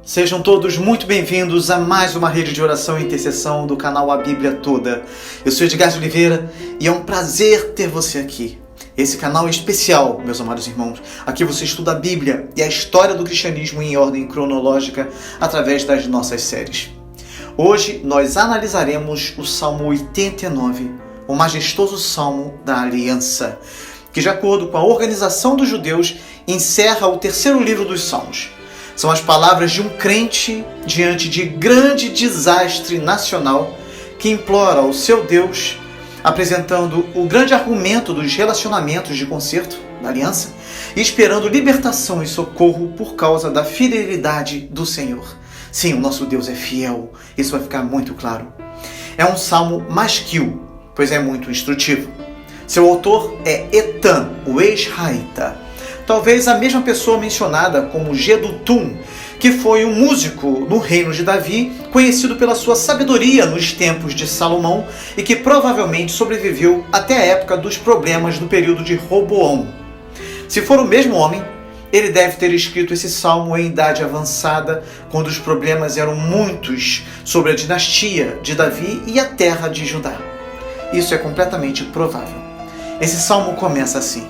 Sejam todos muito bem-vindos a mais uma rede de oração e intercessão do canal A Bíblia Toda. Eu sou Edgar de Oliveira e é um prazer ter você aqui. Esse canal é especial, meus amados irmãos. Aqui você estuda a Bíblia e a história do cristianismo em ordem cronológica através das nossas séries. Hoje nós analisaremos o Salmo 89, o majestoso Salmo da Aliança, que, de acordo com a organização dos judeus, encerra o terceiro livro dos Salmos. São as palavras de um crente diante de grande desastre nacional que implora ao seu Deus, apresentando o grande argumento dos relacionamentos de conserto, da aliança, e esperando libertação e socorro por causa da fidelidade do Senhor. Sim, o nosso Deus é fiel, isso vai ficar muito claro. É um salmo masquil, pois é muito instrutivo. Seu autor é Etan, o ex-raita. Talvez a mesma pessoa mencionada como Jedutum, que foi um músico no reino de Davi, conhecido pela sua sabedoria nos tempos de Salomão e que provavelmente sobreviveu até a época dos problemas do período de Roboão. Se for o mesmo homem, ele deve ter escrito esse salmo em idade avançada, quando os problemas eram muitos sobre a dinastia de Davi e a terra de Judá. Isso é completamente provável. Esse salmo começa assim: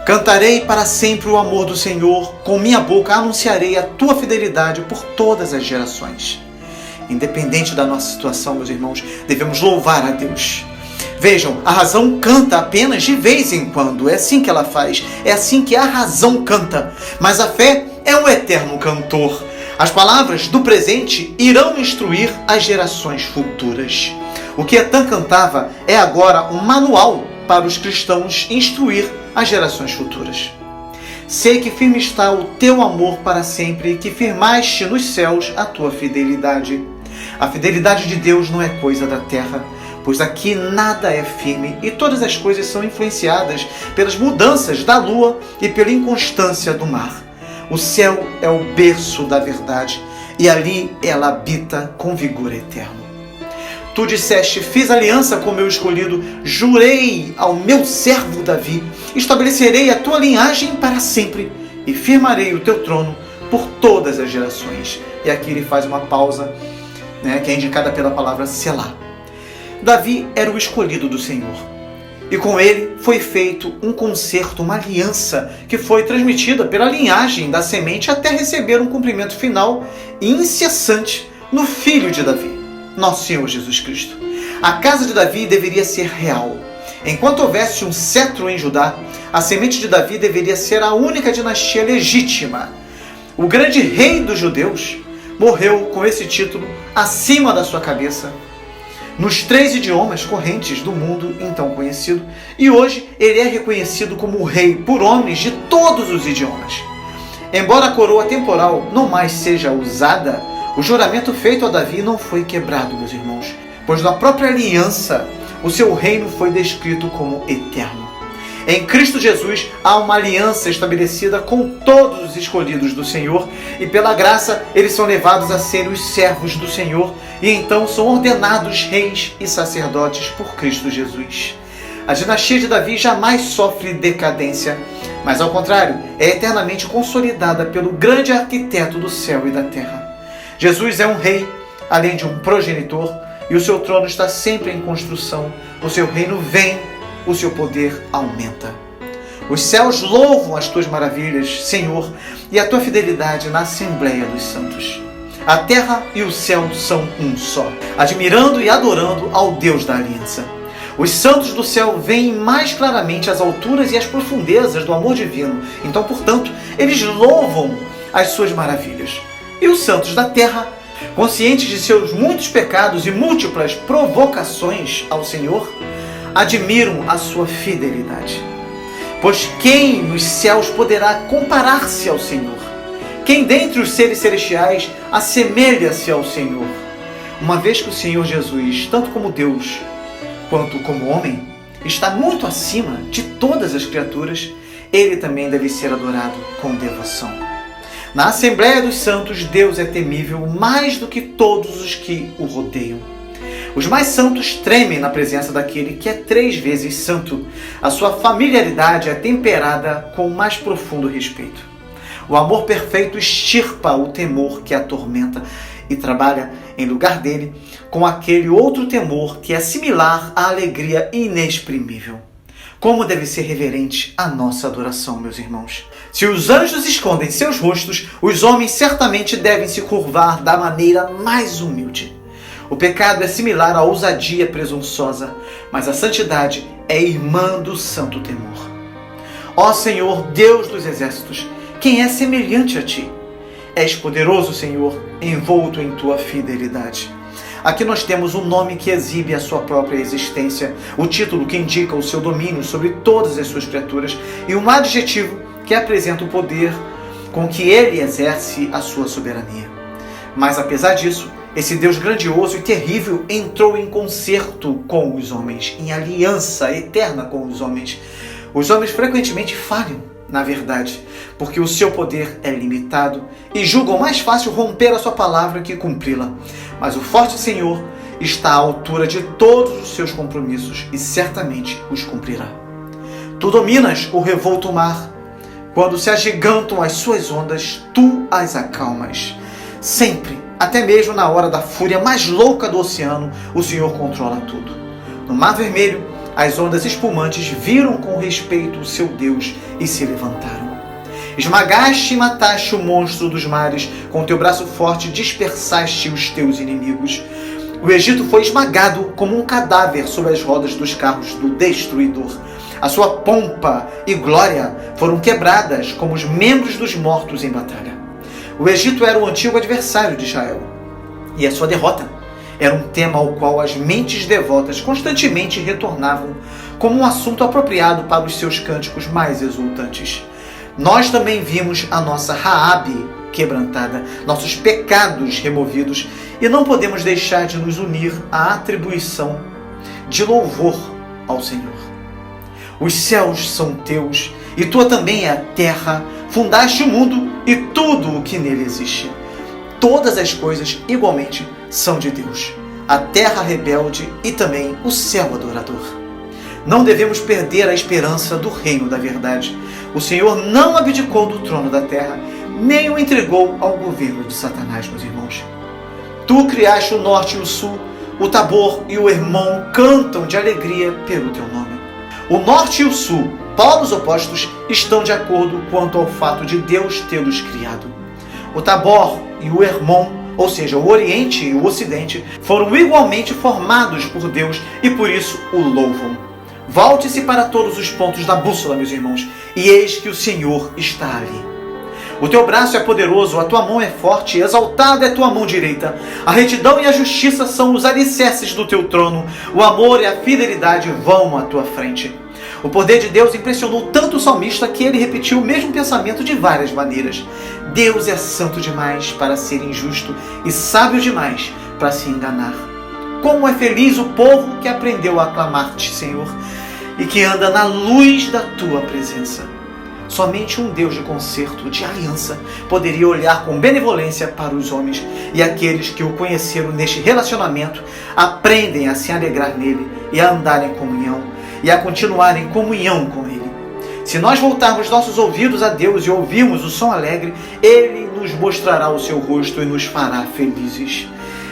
Cantarei para sempre o amor do Senhor, com minha boca anunciarei a tua fidelidade por todas as gerações. Independente da nossa situação, meus irmãos, devemos louvar a Deus. Vejam, a razão canta apenas de vez em quando, é assim que ela faz, é assim que a razão canta. Mas a fé é um eterno cantor. As palavras do presente irão instruir as gerações futuras. O que Etan cantava é agora um manual para os cristãos instruir as gerações futuras. Sei que firme está o teu amor para sempre e que firmaste nos céus a tua fidelidade. A fidelidade de Deus não é coisa da terra, pois aqui nada é firme e todas as coisas são influenciadas pelas mudanças da lua e pela inconstância do mar. O céu é o berço da verdade e ali ela habita com vigor eterno. Tu disseste, fiz aliança com meu escolhido, jurei ao meu servo Davi, estabelecerei a tua linhagem para sempre e firmarei o teu trono por todas as gerações. E aqui ele faz uma pausa, que é indicada pela palavra selá. Davi era o escolhido do Senhor. E com ele foi feito um concerto, uma aliança, que foi transmitida pela linhagem da semente até receber um cumprimento final e incessante no filho de Davi, nosso Senhor Jesus Cristo. A casa de Davi deveria ser real. Enquanto houvesse um cetro em Judá, a semente de Davi deveria ser a única dinastia legítima. O grande rei dos judeus morreu com esse título acima da sua cabeça, nos 3 idiomas correntes do mundo então conhecido, e hoje ele é reconhecido como o rei por homens de todos os idiomas. Embora a coroa temporal não mais seja usada, o juramento feito a Davi não foi quebrado, meus irmãos, pois na própria aliança o seu reino foi descrito como eterno. Em Cristo Jesus há uma aliança estabelecida com todos os escolhidos do Senhor e pela graça eles são levados a ser os servos do Senhor e então são ordenados reis e sacerdotes por Cristo Jesus. A dinastia de Davi jamais sofre decadência, mas ao contrário, é eternamente consolidada pelo grande arquiteto do céu e da terra. Jesus é um rei, além de um progenitor, e o seu trono está sempre em construção. O seu reino vem, o seu poder aumenta. Os céus louvam as tuas maravilhas, Senhor, e a tua fidelidade na Assembleia dos Santos. A terra e o céu são um só, admirando e adorando ao Deus da aliança. Os santos do céu veem mais claramente as alturas e as profundezas do amor divino. Então, portanto, eles louvam as suas maravilhas. E os santos da terra, conscientes de seus muitos pecados e múltiplas provocações ao Senhor, admiram a sua fidelidade. Pois quem nos céus poderá comparar-se ao Senhor? Quem dentre os seres celestiais assemelha-se ao Senhor? Uma vez que o Senhor Jesus, tanto como Deus quanto como homem, está muito acima de todas as criaturas, ele também deve ser adorado com devoção. Na Assembleia dos Santos, Deus é temível mais do que todos os que o rodeiam. Os mais santos tremem na presença daquele que é 3 vezes santo. A sua familiaridade é temperada com o mais profundo respeito. O amor perfeito extirpa o temor que atormenta e trabalha em lugar dele com aquele outro temor que é similar à alegria inexprimível. Como deve ser reverente a nossa adoração, meus irmãos. Se os anjos escondem seus rostos, os homens certamente devem se curvar da maneira mais humilde. O pecado é similar à ousadia presunçosa, mas a santidade é irmã do santo temor. Ó Senhor, Deus dos exércitos, quem é semelhante a ti? És poderoso, Senhor, envolto em tua fidelidade. Aqui nós temos um nome que exibe a sua própria existência, o título que indica o seu domínio sobre todas as suas criaturas e um adjetivo que apresenta o poder com que ele exerce a sua soberania. Mas apesar disso, esse Deus grandioso e terrível entrou em concerto com os homens, em aliança eterna com os homens. Os homens frequentemente falham, na verdade, porque o seu poder é limitado e julgam mais fácil romper a sua palavra que cumpri-la. Mas o forte Senhor está à altura de todos os seus compromissos e certamente os cumprirá. Tu dominas o revolto mar. Quando se agigantam as suas ondas, tu as acalmas. Sempre, até mesmo na hora da fúria mais louca do oceano, o Senhor controla tudo. No Mar Vermelho, as ondas espumantes viram com respeito o seu Deus e se levantaram. Esmagaste e mataste o monstro dos mares, com teu braço forte dispersaste os teus inimigos. O Egito foi esmagado como um cadáver sob as rodas dos carros do destruidor. A sua pompa e glória foram quebradas como os membros dos mortos em batalha. O Egito era o antigo adversário de Israel, e a sua derrota era um tema ao qual as mentes devotas constantemente retornavam como um assunto apropriado para os seus cânticos mais exultantes. Nós também vimos a nossa Raabe quebrantada, nossos pecados removidos, e não podemos deixar de nos unir à atribuição de louvor ao Senhor. Os céus são teus, e tua também é a terra, fundaste o mundo e tudo o que nele existe. Todas as coisas, igualmente, são de Deus, a terra rebelde e também o céu adorador. Não devemos perder a esperança do reino da verdade. O Senhor não abdicou do trono da terra, nem o entregou ao governo de Satanás, meus irmãos. Tu criaste o norte e o sul, o Tabor e o Hermon cantam de alegria pelo teu nome. O norte e o sul, polos opostos, estão de acordo quanto ao fato de Deus tê-los criado. O Tabor e o Hermon, ou seja, o Oriente e o Ocidente, foram igualmente formados por Deus e por isso o louvam. Volte-se para todos os pontos da bússola, meus irmãos, e eis que o Senhor está ali. O teu braço é poderoso, a tua mão é forte, exaltada é a tua mão direita. A retidão e a justiça são os alicerces do teu trono. O amor e a fidelidade vão à tua frente. O poder de Deus impressionou tanto o salmista que ele repetiu o mesmo pensamento de várias maneiras. Deus é santo demais para ser injusto e sábio demais para se enganar. Como é feliz o povo que aprendeu a aclamar-te, Senhor, e que anda na luz da tua presença. Somente um Deus de concerto, de aliança, poderia olhar com benevolência para os homens, e aqueles que o conheceram neste relacionamento aprendem a se alegrar nele e a andar em comunhão, e a continuar em comunhão com ele. Se nós voltarmos nossos ouvidos a Deus e ouvirmos o som alegre, ele nos mostrará o seu rosto e nos fará felizes.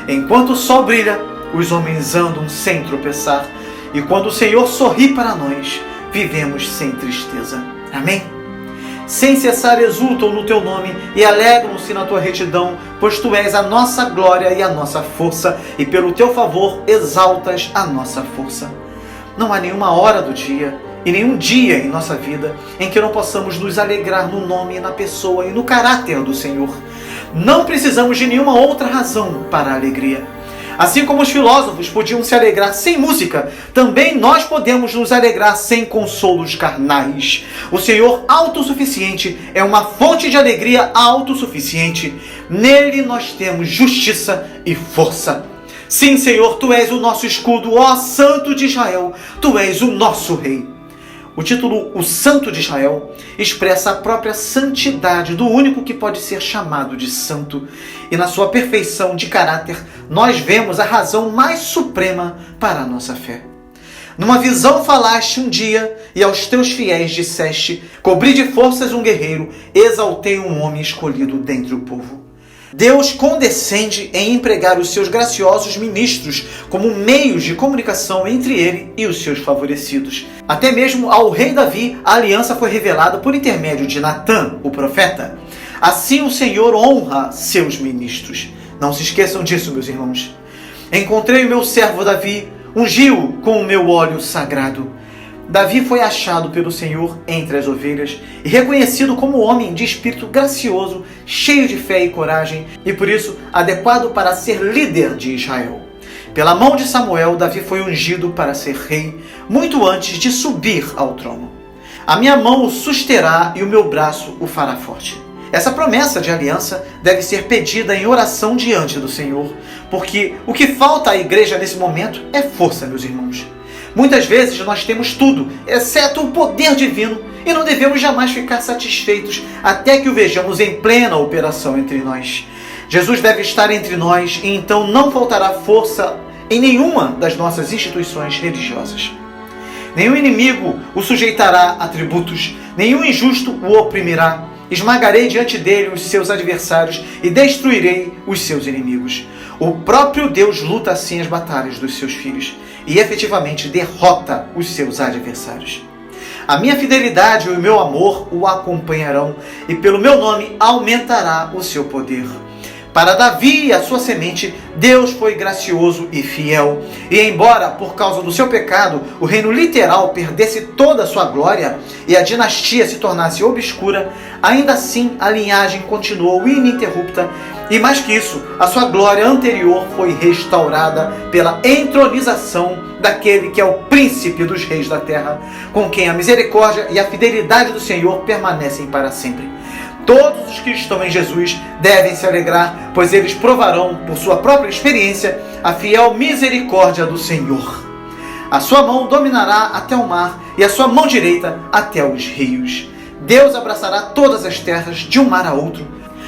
Enquanto o sol brilha, os homens andam sem tropeçar, e quando o Senhor sorri para nós, vivemos sem tristeza. Amém? Sem cessar exultam no teu nome e alegram-se na tua retidão, pois tu és a nossa glória e a nossa força, e pelo teu favor exaltas a nossa força. Não há nenhuma hora do dia e nenhum dia em nossa vida em que não possamos nos alegrar no nome, na pessoa e no caráter do Senhor. Não precisamos de nenhuma outra razão para a alegria. Assim como os filósofos podiam se alegrar sem música, também nós podemos nos alegrar sem consolos carnais. O Senhor autossuficiente é uma fonte de alegria autossuficiente. Nele nós temos justiça e força. Sim, Senhor, Tu és o nosso escudo, ó Santo de Israel, Tu és o nosso Rei. O título O Santo de Israel expressa a própria santidade do único que pode ser chamado de santo. E na sua perfeição de caráter, nós vemos a razão mais suprema para a nossa fé. Numa visão falaste um dia, e aos teus fiéis disseste: cobri de forças um guerreiro, exaltei um homem escolhido dentre o povo. Deus condescende em empregar os seus graciosos ministros como meios de comunicação entre ele e os seus favorecidos. Até mesmo ao rei Davi, a aliança foi revelada por intermédio de Natã, o profeta. Assim o Senhor honra seus ministros. Não se esqueçam disso, meus irmãos. Encontrei o meu servo Davi, ungi-o com o meu óleo sagrado. Davi foi achado pelo Senhor entre as ovelhas e reconhecido como homem de espírito gracioso, cheio de fé e coragem, e por isso adequado para ser líder de Israel. Pela mão de Samuel, Davi foi ungido para ser rei, muito antes de subir ao trono. A minha mão o susterá e o meu braço o fará forte. Essa promessa de aliança deve ser pedida em oração diante do Senhor, porque o que falta à igreja nesse momento é força, meus irmãos. Muitas vezes nós temos tudo, exceto o poder divino, e não devemos jamais ficar satisfeitos até que o vejamos em plena operação entre nós. Jesus deve estar entre nós e então não faltará força em nenhuma das nossas instituições religiosas. Nenhum inimigo o sujeitará a tributos, nenhum injusto o oprimirá. Esmagarei diante dele os seus adversários e destruirei os seus inimigos. O próprio Deus luta assim as batalhas dos seus filhos e efetivamente derrota os seus adversários. A minha fidelidade e o meu amor o acompanharão e pelo meu nome aumentará o seu poder. Para Davi e a sua semente, Deus foi gracioso e fiel. E embora, por causa do seu pecado, o reino literal perdesse toda a sua glória e a dinastia se tornasse obscura, ainda assim a linhagem continuou ininterrupta. E mais que isso, a sua glória anterior foi restaurada pela entronização daquele que é o príncipe dos reis da terra, com quem a misericórdia e a fidelidade do Senhor permanecem para sempre. Todos os que estão em Jesus devem se alegrar, pois eles provarão, por sua própria experiência, a fiel misericórdia do Senhor. A sua mão dominará até o mar e a sua mão direita até os rios. Deus abraçará todas as terras de um mar a outro,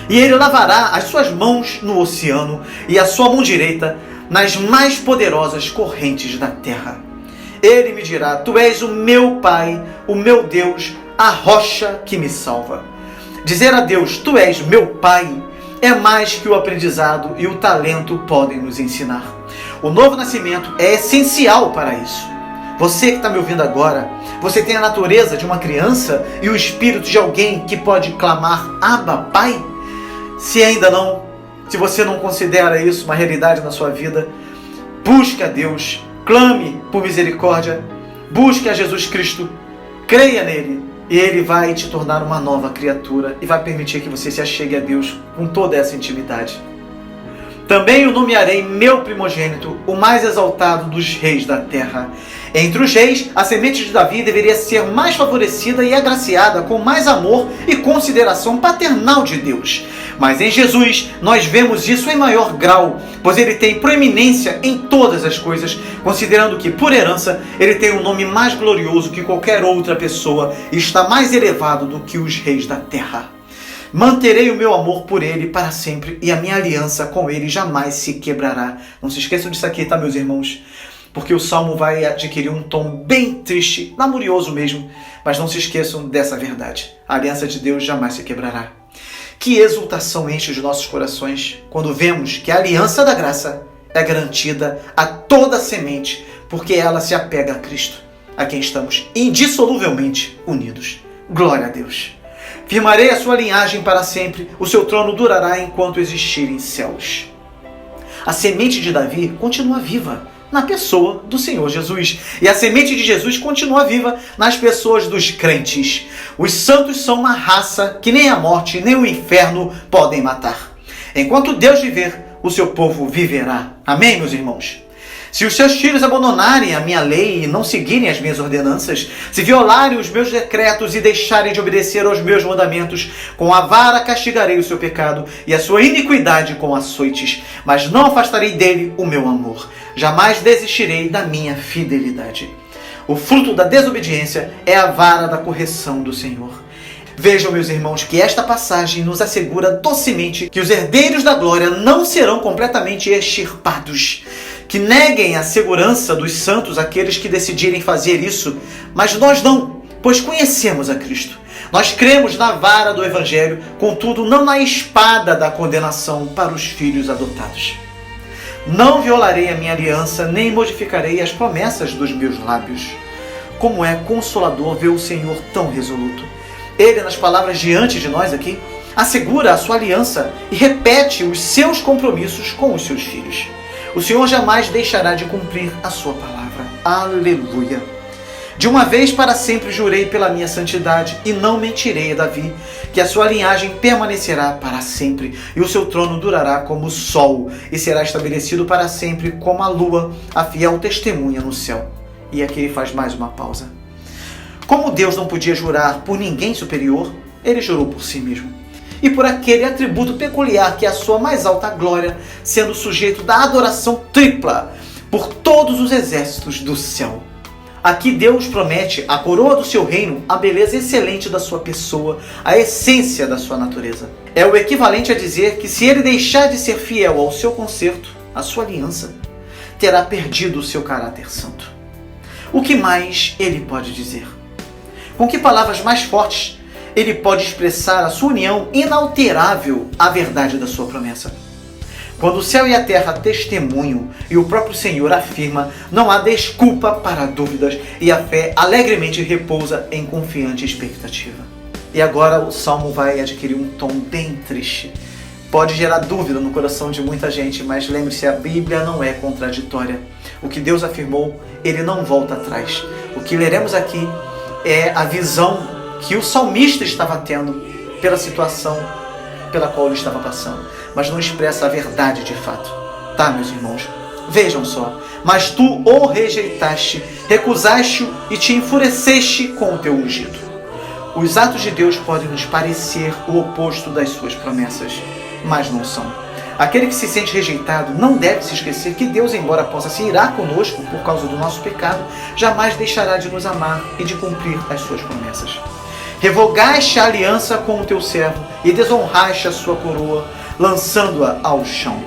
e ele lavará as suas mãos no oceano e a sua mão direita nas mais poderosas correntes da terra. Ele me dirá: tu és o meu Pai, o meu Deus, a rocha que me salva. Dizer a Deus: tu és meu Pai, é mais que o aprendizado e o talento podem nos ensinar. O novo nascimento é essencial para isso. Você que está me ouvindo agora, você tem a natureza de uma criança e o espírito de alguém que pode clamar: Abba, Pai? Se ainda não, se você não considera isso uma realidade na sua vida, busque a Deus, clame por misericórdia, busque a Jesus Cristo, creia nele. E ele vai te tornar uma nova criatura e vai permitir que você se achegue a Deus com toda essa intimidade. Também o nomearei meu primogênito, o mais exaltado dos reis da terra. Entre os reis, a semente de Davi deveria ser mais favorecida e agraciada com mais amor e consideração paternal de Deus. Mas em Jesus, nós vemos isso em maior grau, pois ele tem proeminência em todas as coisas, considerando que, por herança, ele tem um nome mais glorioso que qualquer outra pessoa e está mais elevado do que os reis da terra. Manterei o meu amor por ele para sempre e a minha aliança com ele jamais se quebrará. Não se esqueçam disso aqui, tá, meus irmãos? Porque o Salmo vai adquirir um tom bem triste, lamurioso mesmo, mas não se esqueçam dessa verdade. A aliança de Deus jamais se quebrará. Que exultação enche os nossos corações quando vemos que a aliança da graça é garantida a toda semente, porque ela se apega a Cristo, a quem estamos indissoluvelmente unidos. Glória a Deus! Firmarei a sua linhagem para sempre, o seu trono durará enquanto existirem céus. A semente de Davi continua viva na pessoa do Senhor Jesus. E a semente de Jesus continua viva nas pessoas dos crentes. Os santos são uma raça que nem a morte nem o inferno podem matar. Enquanto Deus viver, o seu povo viverá. Amém, meus irmãos? Se os seus filhos abandonarem a minha lei e não seguirem as minhas ordenanças, se violarem os meus decretos e deixarem de obedecer aos meus mandamentos, com a vara castigarei o seu pecado e a sua iniquidade com açoites, mas não afastarei dele o meu amor. Jamais desistirei da minha fidelidade. O fruto da desobediência é a vara da correção do Senhor. Vejam, meus irmãos, que esta passagem nos assegura docemente que os herdeiros da glória não serão completamente extirpados, que neguem a segurança dos santos aqueles que decidirem fazer isso, mas nós não, pois conhecemos a Cristo. Nós cremos na vara do Evangelho, contudo não na espada da condenação para os filhos adotados. Não violarei a minha aliança, nem modificarei as promessas dos meus lábios. Como é consolador ver o Senhor tão resoluto. Ele, nas palavras diante de nós aqui, assegura a sua aliança e repete os seus compromissos com os seus filhos. O Senhor jamais deixará de cumprir a sua palavra. Aleluia! De uma vez para sempre jurei pela minha santidade e não mentirei a Davi, que a sua linhagem permanecerá para sempre e o seu trono durará como o sol e será estabelecido para sempre como a lua, a fiel testemunha no céu. E aqui ele faz mais uma pausa. Como Deus não podia jurar por ninguém superior, ele jurou por si mesmo. E por aquele atributo peculiar que é a sua mais alta glória, sendo sujeito da adoração tripla por todos os exércitos do céu. Aqui Deus promete a coroa do seu reino, a beleza excelente da sua pessoa, a essência da sua natureza. É o equivalente a dizer que se ele deixar de ser fiel ao seu concerto, à sua aliança, terá perdido o seu caráter santo. O que mais ele pode dizer? Com que palavras mais fortes ele pode expressar a sua união inalterável à verdade da sua promessa? Quando o céu e a terra testemunham e o próprio Senhor afirma, não há desculpa para dúvidas e a fé alegremente repousa em confiante expectativa. E agora o Salmo vai adquirir um tom bem triste. Pode gerar dúvida no coração de muita gente, mas lembre-se, a Bíblia não é contraditória. O que Deus afirmou, ele não volta atrás. O que leremos aqui é a visão que o salmista estava tendo pela situação pela qual ele estava passando, mas não expressa a verdade de fato. Tá, meus irmãos? Vejam só. Mas tu o rejeitaste, recusaste-o e te enfureceste com o teu ungido. Os atos de Deus podem nos parecer o oposto das suas promessas, mas não são. Aquele que se sente rejeitado não deve se esquecer que Deus, embora possa se irar conosco por causa do nosso pecado, jamais deixará de nos amar e de cumprir as suas promessas. Revogaste a aliança com o teu servo e desonraste a sua coroa, lançando-a ao chão.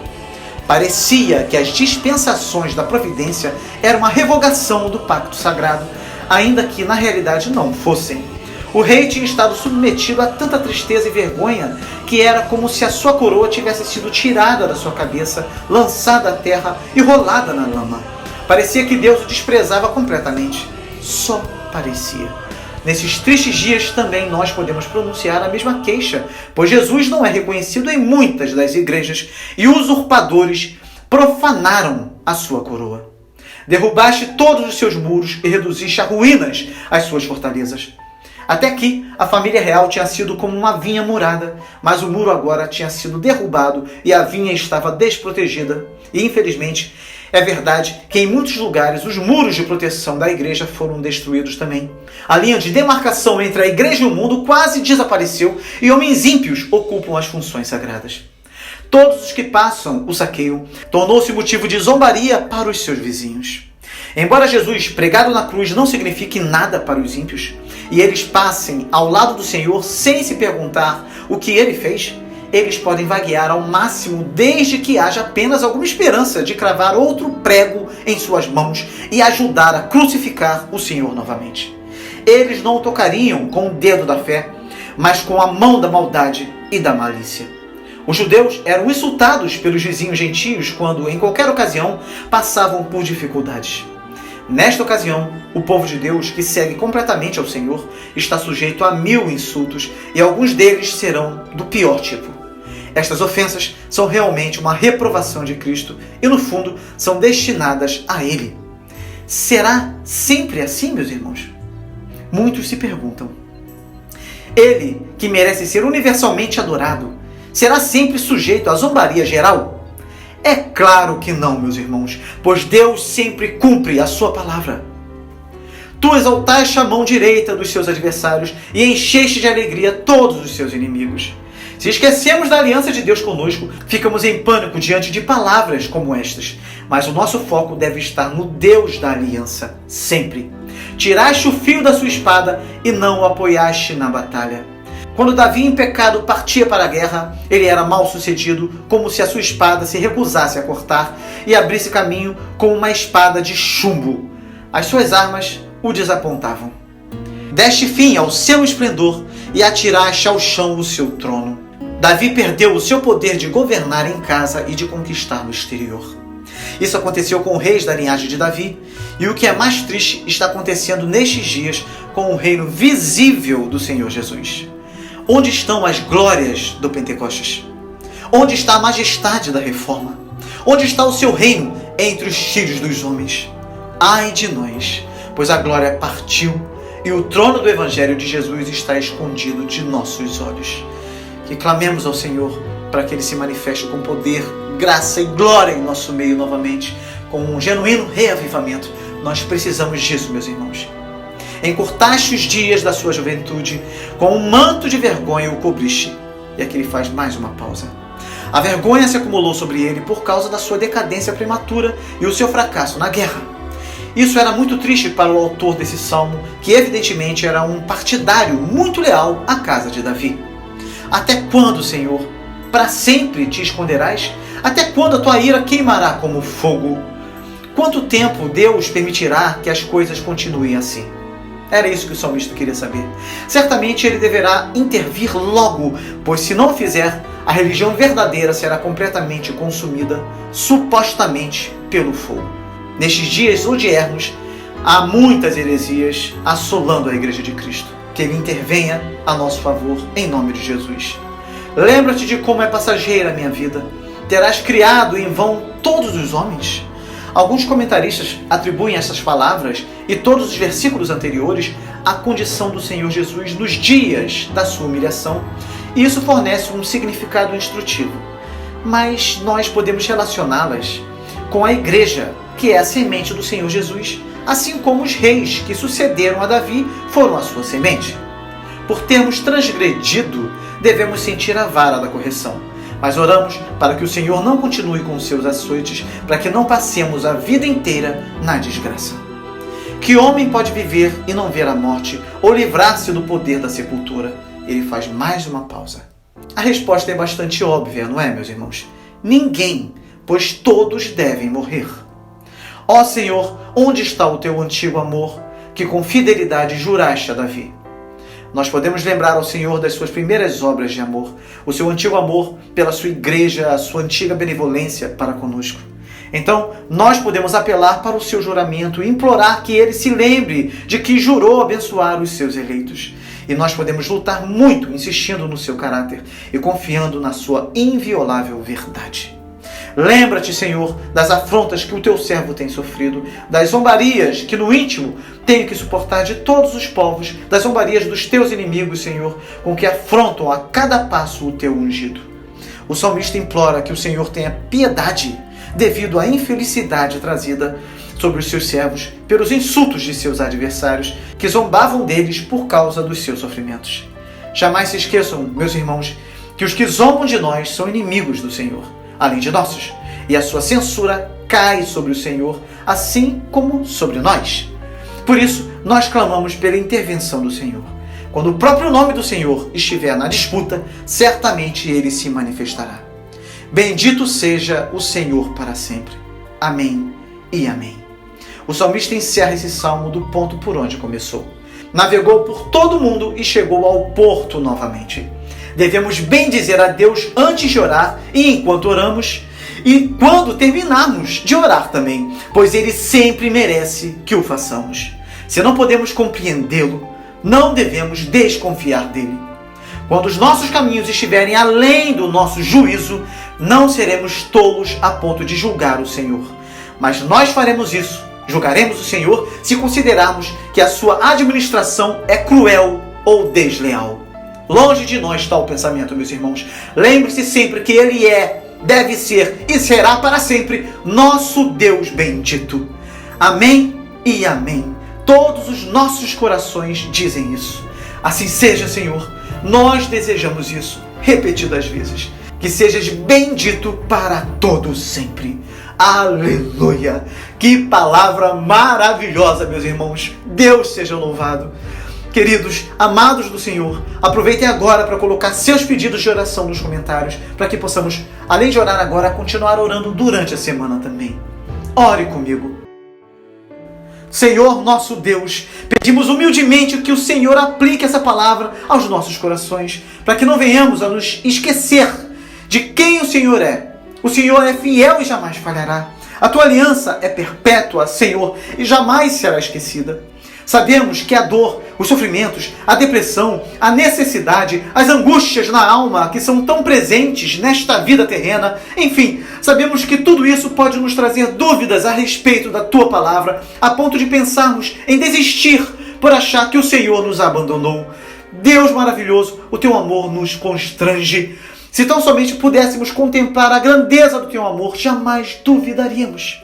Parecia que as dispensações da providência eram uma revogação do pacto sagrado, ainda que na realidade não fossem. O rei tinha estado submetido a tanta tristeza e vergonha que era como se a sua coroa tivesse sido tirada da sua cabeça, lançada à terra e rolada na lama. Parecia que Deus o desprezava completamente. Só parecia. Nesses tristes dias também nós podemos pronunciar a mesma queixa, pois Jesus não é reconhecido em muitas das igrejas e usurpadores profanaram a sua coroa. Derrubaste todos os seus muros e reduziste a ruínas as suas fortalezas. Até aqui, a família real tinha sido como uma vinha murada, mas o muro agora tinha sido derrubado e a vinha estava desprotegida. E, infelizmente, é verdade que em muitos lugares os muros de proteção da igreja foram destruídos também. A linha de demarcação entre a igreja e o mundo quase desapareceu e homens ímpios ocupam as funções sagradas. Todos os que passam o saqueiam, tornou-se motivo de zombaria para os seus vizinhos. Embora Jesus, pregado na cruz, não signifique nada para os ímpios, e eles passem ao lado do Senhor sem se perguntar o que ele fez, eles podem vaguear ao máximo desde que haja apenas alguma esperança de cravar outro prego em suas mãos e ajudar a crucificar o Senhor novamente. Eles não o tocariam com o dedo da fé, mas com a mão da maldade e da malícia. Os judeus eram insultados pelos vizinhos gentios quando, em qualquer ocasião, passavam por dificuldades. Nesta ocasião, o povo de Deus, que segue completamente ao Senhor, está sujeito a 1000 insultos e alguns deles serão do pior tipo. Estas ofensas são realmente uma reprovação de Cristo e, no fundo, são destinadas a Ele. Será sempre assim, meus irmãos? Muitos se perguntam. Ele, que merece ser universalmente adorado, será sempre sujeito à zombaria geral? É claro que não, meus irmãos, pois Deus sempre cumpre a sua palavra. Tu exaltaste a mão direita dos seus adversários e encheste de alegria todos os seus inimigos. Se esquecemos da aliança de Deus conosco, ficamos em pânico diante de palavras como estas. Mas o nosso foco deve estar no Deus da aliança, sempre. Tiraste o fio da sua espada e não o apoiaste na batalha. Quando Davi, em pecado, partia para a guerra, ele era mal sucedido, como se a sua espada se recusasse a cortar e abrisse caminho com uma espada de chumbo. As suas armas o desapontavam. Deste fim ao seu esplendor e atiraste ao chão o seu trono. Davi perdeu o seu poder de governar em casa e de conquistar no exterior. Isso aconteceu com os reis da linhagem de Davi, e o que é mais triste está acontecendo nestes dias com o reino visível do Senhor Jesus. Onde estão as glórias do Pentecostes? Onde está a majestade da reforma? Onde está o seu reino entre os filhos dos homens? Ai de nós, pois a glória partiu e o trono do Evangelho de Jesus está escondido de nossos olhos. Que clamemos ao Senhor para que Ele se manifeste com poder, graça e glória em nosso meio novamente, com um genuíno reavivamento. Nós precisamos disso, meus irmãos. Encurtaste os dias da sua juventude, com um manto de vergonha o cobriste. E aqui ele faz mais uma pausa. A vergonha se acumulou sobre ele por causa da sua decadência prematura e o seu fracasso na guerra. Isso era muito triste para o autor desse salmo, que evidentemente era um partidário muito leal à casa de Davi. Até quando, Senhor? Para sempre te esconderás? Até quando a tua ira queimará como fogo? Quanto tempo Deus permitirá que as coisas continuem assim? Era isso que o salmista queria saber. Certamente ele deverá intervir logo, pois se não o fizer, a religião verdadeira será completamente consumida, supostamente, pelo fogo. Nestes dias odiernos, há muitas heresias assolando a Igreja de Cristo. Que Ele intervenha a nosso favor, em nome de Jesus. Lembra-te de como é passageira a minha vida. Terás criado em vão todos os homens? Alguns comentaristas atribuem essas palavras e todos os versículos anteriores à condição do Senhor Jesus nos dias da sua humilhação, e isso fornece um significado instrutivo. Mas nós podemos relacioná-las com a igreja, que é a semente do Senhor Jesus, assim como os reis que sucederam a Davi foram a sua semente. Por termos transgredido, devemos sentir a vara da correção. Mas oramos para que o Senhor não continue com os seus açoites, para que não passemos a vida inteira na desgraça. Que homem pode viver e não ver a morte, ou livrar-se do poder da sepultura? Ele faz mais uma pausa. A resposta é bastante óbvia, não é, meus irmãos? Ninguém, pois todos devem morrer. Ó Senhor, onde está o teu antigo amor, que com fidelidade juraste a Davi? Nós podemos lembrar ao Senhor das suas primeiras obras de amor, o seu antigo amor pela sua igreja, a sua antiga benevolência para conosco. Então, nós podemos apelar para o seu juramento e implorar que ele se lembre de que jurou abençoar os seus eleitos. E nós podemos lutar muito insistindo no seu caráter e confiando na sua inviolável verdade. Lembra-te, Senhor, das afrontas que o teu servo tem sofrido, das zombarias que no íntimo tenho que suportar de todos os povos, das zombarias dos teus inimigos, Senhor, com que afrontam a cada passo o teu ungido. O salmista implora que o Senhor tenha piedade devido à infelicidade trazida sobre os seus servos pelos insultos de seus adversários, que zombavam deles por causa dos seus sofrimentos. Jamais se esqueçam, meus irmãos, que os que zombam de nós são inimigos do Senhor, além de nossos, e a sua censura cai sobre o Senhor, assim como sobre nós. Por isso, nós clamamos pela intervenção do Senhor. Quando o próprio nome do Senhor estiver na disputa, certamente Ele se manifestará. Bendito seja o Senhor para sempre. Amém e amém. O salmista encerra esse salmo do ponto por onde começou. Navegou por todo o mundo e chegou ao porto novamente. Devemos bendizer a Deus antes de orar e enquanto oramos, e quando terminarmos de orar também, pois Ele sempre merece que o façamos. Se não podemos compreendê-lo, não devemos desconfiar dele. Quando os nossos caminhos estiverem além do nosso juízo, não seremos tolos a ponto de julgar o Senhor. Mas nós faremos isso, julgaremos o Senhor, se considerarmos que a sua administração é cruel ou desleal. Longe de nós está o pensamento, meus irmãos. Lembre-se sempre que Ele é, deve ser e será para sempre nosso Deus bendito. Amém e amém. Todos os nossos corações dizem isso. Assim seja, Senhor. Nós desejamos isso repetidas vezes. Que sejas bendito para todos sempre. Aleluia! Que palavra maravilhosa, meus irmãos. Deus seja louvado. queridos, amados do Senhor, aproveitem agora para colocar seus pedidos de oração nos comentários, para que possamos, além de orar agora, continuar orando durante a semana também. Ore comigo. Senhor nosso Deus, pedimos humildemente que o Senhor aplique essa palavra aos nossos corações, para que não venhamos a nos esquecer de quem o Senhor é. O Senhor é fiel e jamais falhará. A tua aliança é perpétua, Senhor, e jamais será esquecida. Sabemos que a dor, os sofrimentos, a depressão, a necessidade, as angústias na alma que são tão presentes nesta vida terrena, enfim, sabemos que tudo isso pode nos trazer dúvidas a respeito da tua palavra, a ponto de pensarmos em desistir por achar que o Senhor nos abandonou. Deus maravilhoso, o teu amor nos constrange. Se tão somente pudéssemos contemplar a grandeza do teu amor, jamais duvidaríamos.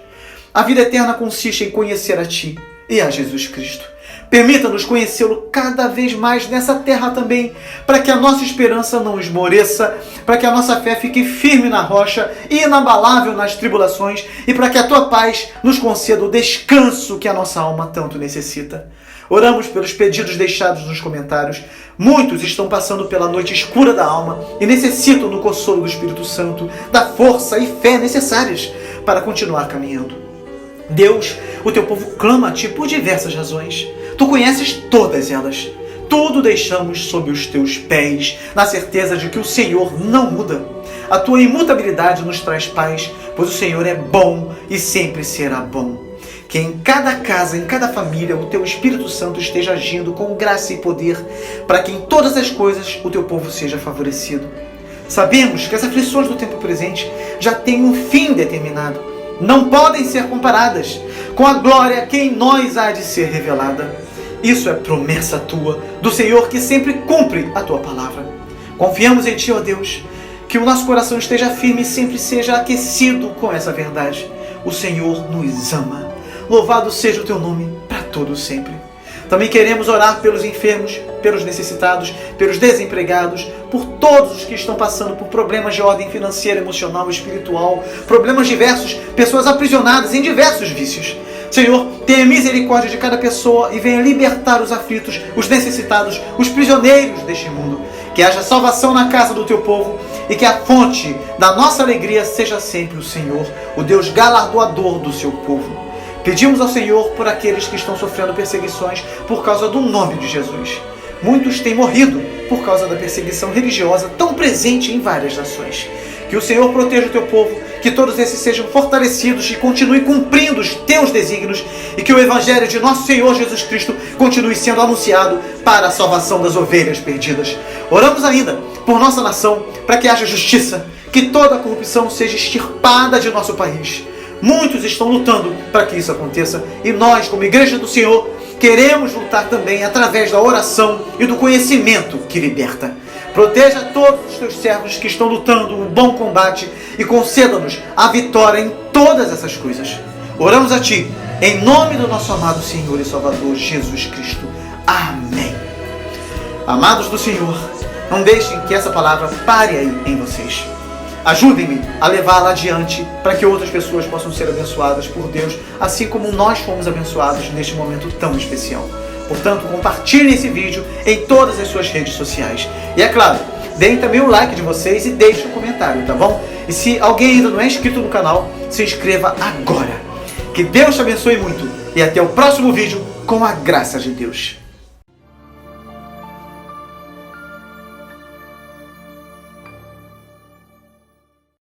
A vida eterna consiste em conhecer a ti e a Jesus Cristo. Permita-nos conhecê-lo cada vez mais nessa terra também, para que a nossa esperança não esmoreça, para que a nossa fé fique firme na rocha e inabalável nas tribulações, e para que a tua paz nos conceda o descanso que a nossa alma tanto necessita. Oramos pelos pedidos deixados nos comentários. Muitos estão passando pela noite escura da alma e necessitam do consolo do Espírito Santo, da força e fé necessárias para continuar caminhando. Deus, o teu povo clama a ti por diversas razões. Tu conheces todas elas. Tudo deixamos sob os teus pés, na certeza de que o Senhor não muda. A tua imutabilidade nos traz paz, pois o Senhor é bom e sempre será bom. Que em cada casa, em cada família, o teu Espírito Santo esteja agindo com graça e poder, para que em todas as coisas o teu povo seja favorecido. Sabemos que as aflições do tempo presente já têm um fim determinado. Não podem ser comparadas com a glória que em nós há de ser revelada. Isso é promessa tua, do Senhor, que sempre cumpre a tua palavra. Confiamos em ti, ó Deus, que o nosso coração esteja firme e sempre seja aquecido com essa verdade. O Senhor nos ama. Louvado seja o teu nome para todo sempre. Também queremos orar pelos enfermos, pelos necessitados, pelos desempregados, por todos os que estão passando por problemas de ordem financeira, emocional, espiritual, problemas diversos, pessoas aprisionadas em diversos vícios. Senhor, tenha misericórdia de cada pessoa e venha libertar os aflitos, os necessitados, os prisioneiros deste mundo. Que haja salvação na casa do teu povo e que a fonte da nossa alegria seja sempre o Senhor, o Deus galardoador do seu povo. Pedimos ao Senhor por aqueles que estão sofrendo perseguições por causa do nome de Jesus. Muitos têm morrido por causa da perseguição religiosa tão presente em várias nações. Que o Senhor proteja o teu povo, que todos esses sejam fortalecidos e continuem cumprindo os teus desígnios e que o Evangelho de nosso Senhor Jesus Cristo continue sendo anunciado para a salvação das ovelhas perdidas. Oramos ainda por nossa nação, para que haja justiça, que toda a corrupção seja extirpada de nosso país. Muitos estão lutando para que isso aconteça e nós, como Igreja do Senhor, queremos lutar também através da oração e do conhecimento que liberta. Proteja todos os teus servos que estão lutando um bom combate e conceda-nos a vitória em todas essas coisas. Oramos a Ti, em nome do nosso amado Senhor e Salvador Jesus Cristo. Amém. Amados do Senhor, não deixem que essa palavra pare aí em vocês. Ajudem-me a levá-la adiante para que outras pessoas possam ser abençoadas por Deus, assim como nós fomos abençoados neste momento tão especial. Portanto, compartilhem esse vídeo em todas as suas redes sociais. E é claro, deem também o like de vocês e deixem um comentário, tá bom? E se alguém ainda não é inscrito no canal, se inscreva agora. Que Deus te abençoe muito e até o próximo vídeo com a graça de Deus.